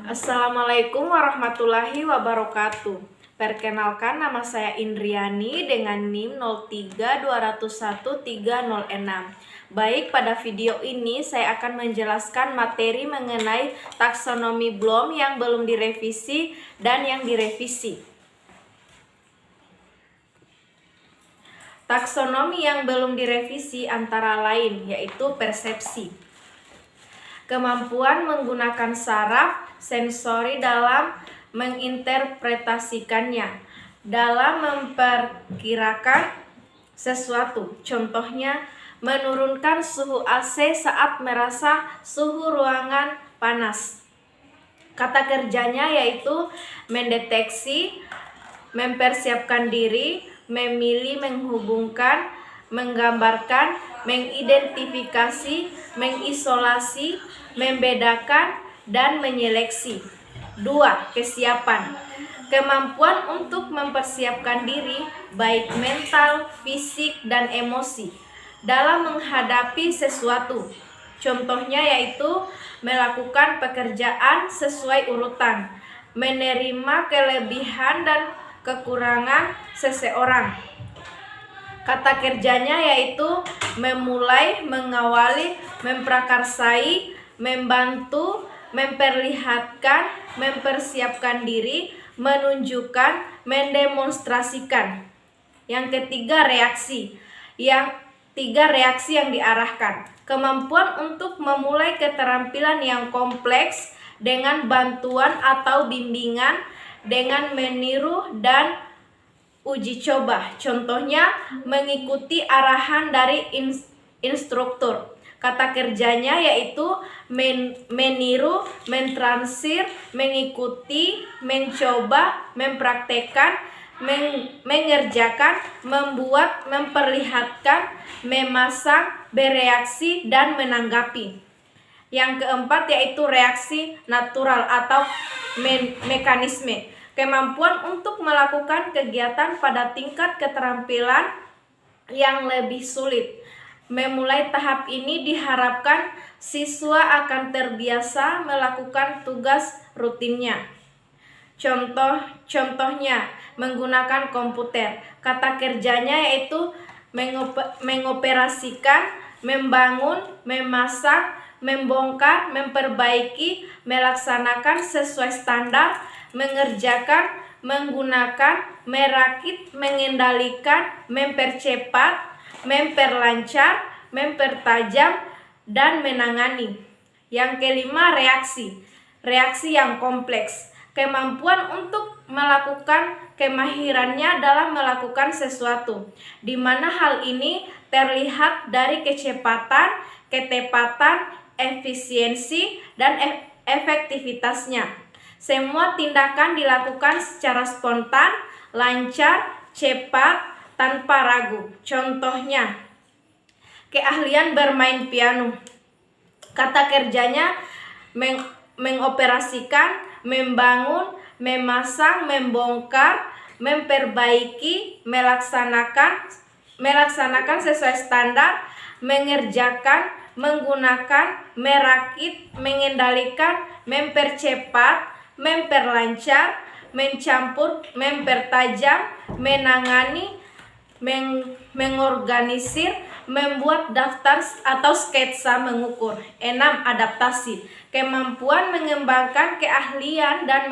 Assalamualaikum warahmatullahi wabarakatuh. Perkenalkan, nama saya Indriani dengan NIM 03201306. Baik, pada video ini saya akan menjelaskan materi mengenai taksonomi Bloom yang belum direvisi dan yang direvisi. Taksonomi yang belum direvisi antara lain yaitu persepsi, kemampuan menggunakan saraf sensori dalam menginterpretasikannya, dalam memperkirakan sesuatu. Contohnya, menurunkan suhu AC saat merasa suhu ruangan panas. Kata kerjanya yaitu mendeteksi, mempersiapkan diri, memilih, menghubungkan, menggambarkan, mengidentifikasi, mengisolasi, membedakan, dan menyeleksi. 2. Kesiapan, kemampuan untuk mempersiapkan diri, baik mental, fisik, dan emosi, dalam menghadapi sesuatu. Contohnya yaitu melakukan pekerjaan sesuai urutan, menerima kelebihan dan kekurangan seseorang. Kata kerjanya yaitu memulai, mengawali, memprakarsai, membantu, memperlihatkan, mempersiapkan diri, menunjukkan, mendemonstrasikan. Yang ketiga, reaksi. Yang diarahkan. Kemampuan untuk memulai keterampilan yang kompleks dengan bantuan atau bimbingan, dengan meniru dan uji coba. Contohnya, mengikuti arahan dari instruktur. Kata kerjanya yaitu meniru, mentransir, mengikuti, mencoba, mempraktekkan, mengerjakan, membuat, memperlihatkan, memasang, bereaksi, dan menanggapi. Yang keempat yaitu reaksi natural atau mekanisme, kemampuan untuk melakukan kegiatan pada tingkat keterampilan yang lebih sulit. Memulai tahap ini diharapkan siswa akan terbiasa melakukan tugas rutinnya. Contohnya, menggunakan komputer. Kata kerjanya yaitu mengoperasikan, membangun, memasang, membongkar, memperbaiki, melaksanakan sesuai standar, mengerjakan, menggunakan, merakit, mengendalikan, mempercepat, memperlancar, mempertajam, dan menangani. Yang kelima, reaksi. Reaksi yang kompleks, kemampuan untuk melakukan kemahirannya dalam melakukan sesuatu, di mana hal ini terlihat dari kecepatan, ketepatan, efisiensi, dan efektivitasnya. Semua tindakan dilakukan secara spontan, lancar, cepat, tanpa ragu. Contohnya, keahlian bermain piano. Kata kerjanya mengoperasikan, membangun, memasang, membongkar, memperbaiki, melaksanakan sesuai standar, mengerjakan, menggunakan, merakit, mengendalikan, mempercepat, memperlancar, mencampur, mempertajam, menangani, mengorganisir, membuat daftar atau sketsa, mengukur. 6. Adaptasi, kemampuan mengembangkan keahlian dan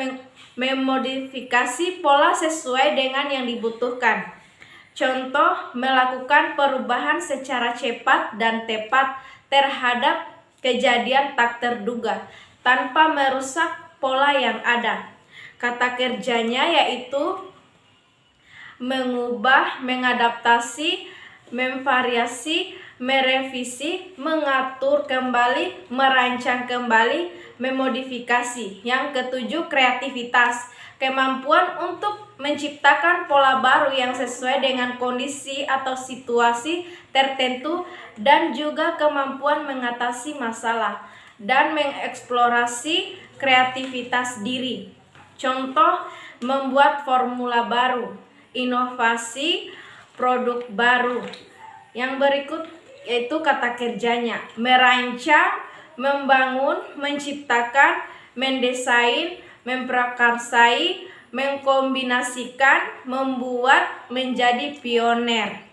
memodifikasi pola sesuai dengan yang dibutuhkan. Contoh, melakukan perubahan secara cepat dan tepat terhadap kejadian tak terduga tanpa merusak pola yang ada. Kata kerjanya yaitu mengubah, mengadaptasi, memvariasi, merevisi, mengatur kembali, merancang kembali, memodifikasi. Yang ketujuh, kreativitas, kemampuan untuk menciptakan pola baru yang sesuai dengan kondisi atau situasi tertentu, dan juga kemampuan mengatasi masalah dan mengeksplorasi kreativitas diri. Contoh, membuat formula baru, inovasi, produk baru. Yang berikut yaitu kata kerjanya: merancang, membangun, menciptakan, mendesain, memprakarsai, mengkombinasikan, membuat, menjadi pioner.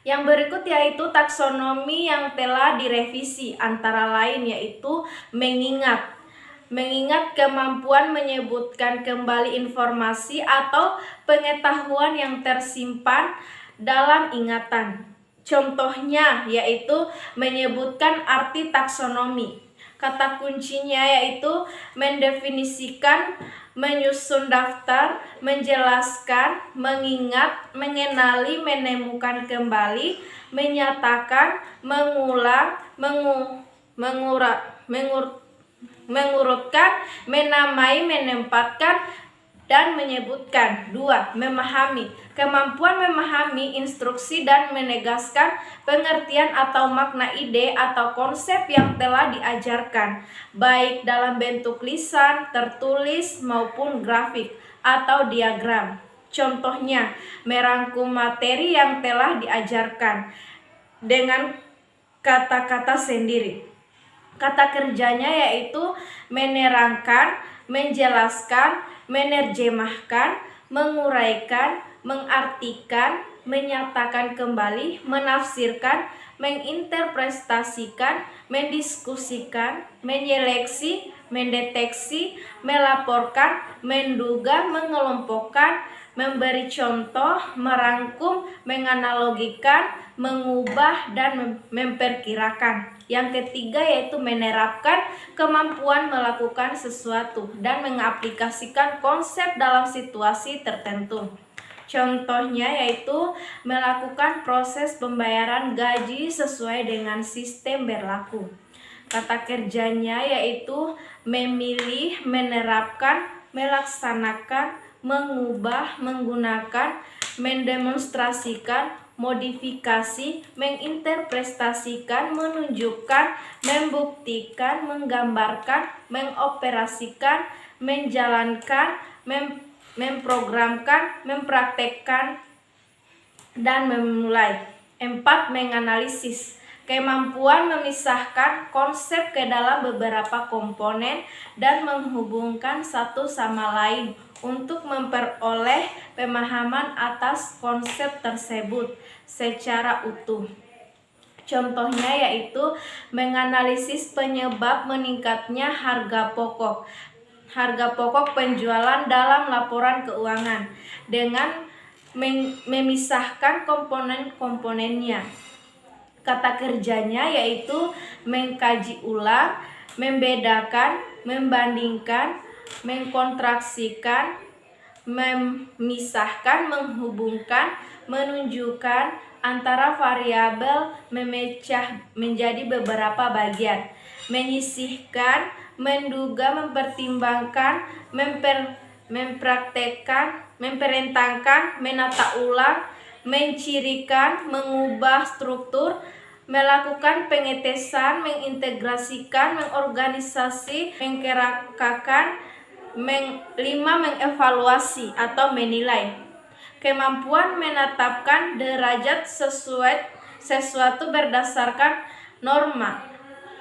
Yang berikut yaitu taksonomi yang telah direvisi, antara lain yaitu mengingat. Mengingat kemampuan menyebutkan kembali informasi atau pengetahuan yang tersimpan dalam ingatan. Contohnya yaitu menyebutkan arti taksonomi. Kata kuncinya yaitu mendefinisikan, menyusun daftar, menjelaskan, mengingat, mengenali, menemukan kembali, menyatakan, mengulang, mengurutkan, menamai, menempatkan, dan menyebutkan. 2. Memahami. Kemampuan memahami instruksi dan menegaskan pengertian atau makna ide atau konsep yang telah diajarkan, baik dalam bentuk lisan, tertulis, maupun grafik atau diagram. Contohnya, merangkum materi yang telah diajarkan dengan kata-kata sendiri. Kata kerjanya yaitu menerangkan, menjelaskan, menerjemahkan, menguraikan, mengartikan, menyatakan kembali, menafsirkan, menginterpretasikan, mendiskusikan, menyeleksi, mendeteksi, melaporkan, menduga, mengelompokkan, memberi contoh, merangkum, menganalogikan, mengubah, dan memperkirakan. Yang ketiga yaitu menerapkan, kemampuan melakukan sesuatu dan mengaplikasikan konsep dalam situasi tertentu. Contohnya yaitu melakukan proses pembayaran gaji sesuai dengan sistem berlaku. Kata kerjanya yaitu memilih, menerapkan, melaksanakan, mengubah, menggunakan, mendemonstrasikan, modifikasi, menginterpretasikan, menunjukkan, membuktikan, menggambarkan, mengoperasikan, menjalankan, memprogramkan, mempraktekkan, dan memulai. 4. Menganalisis. Kemampuan memisahkan konsep ke dalam beberapa komponen dan menghubungkan satu sama lain untuk memperoleh pemahaman atas konsep tersebut secara utuh. Contohnya yaitu menganalisis penyebab meningkatnya harga pokok penjualan dalam laporan keuangan dengan memisahkan komponen-komponennya. Kata kerjanya yaitu mengkaji ulang, membedakan, membandingkan, mengkontraksikan, memisahkan, menghubungkan, menunjukkan antara variabel, memecah menjadi beberapa bagian, menyisihkan, menduga, mempertimbangkan, mempraktekkan, memperentangkan, menata ulang, mencirikan, mengubah struktur, melakukan pengetesan, mengintegrasikan, mengorganisasi, mengkerakakan, 5. Mengevaluasi atau menilai. Kemampuan menetapkan derajat sesuatu berdasarkan norma,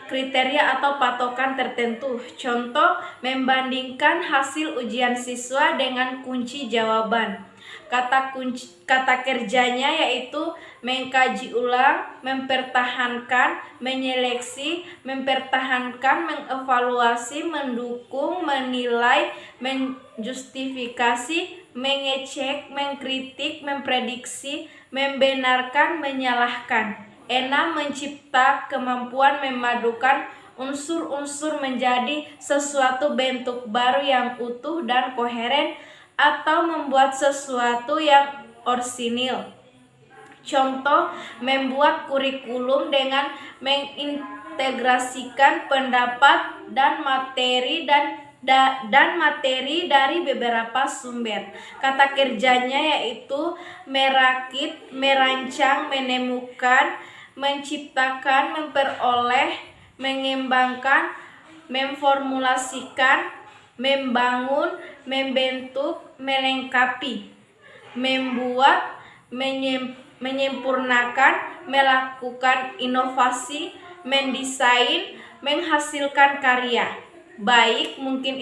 kriteria atau patokan tertentu. Contoh, membandingkan hasil ujian siswa dengan kunci jawaban. Kata kerjanya yaitu mengkaji ulang, mempertahankan, menyeleksi, mempertahankan, mengevaluasi, mendukung, menilai, menjustifikasi, mengecek, mengkritik, memprediksi, membenarkan, menyalahkan. 6. Mencipta. Kemampuan memadukan unsur-unsur menjadi sesuatu bentuk baru yang utuh dan koheren atau membuat sesuatu yang orsinil. Contoh, membuat kurikulum dengan mengintegrasikan pendapat dan materi dari beberapa sumber. Kata kerjanya yaitu merakit, merancang, menemukan, menciptakan, memperoleh, mengembangkan, memformulasikan, membangun, membentuk, melengkapi, membuat, menyempurnakan, melakukan inovasi, mendesain, menghasilkan karya. Baik, mungkin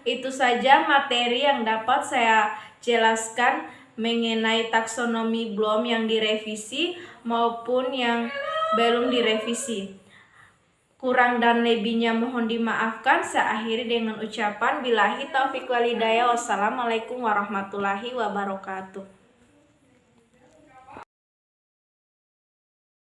itu saja materi yang dapat saya jelaskan mengenai taksonomi Bloom yang direvisi maupun yang belum direvisi. Kurang dan lebihnya mohon dimaafkan. Saya akhiri dengan ucapan billahi taufiq walhidayah. Wassalamualaikum warahmatullahi wabarakatuh.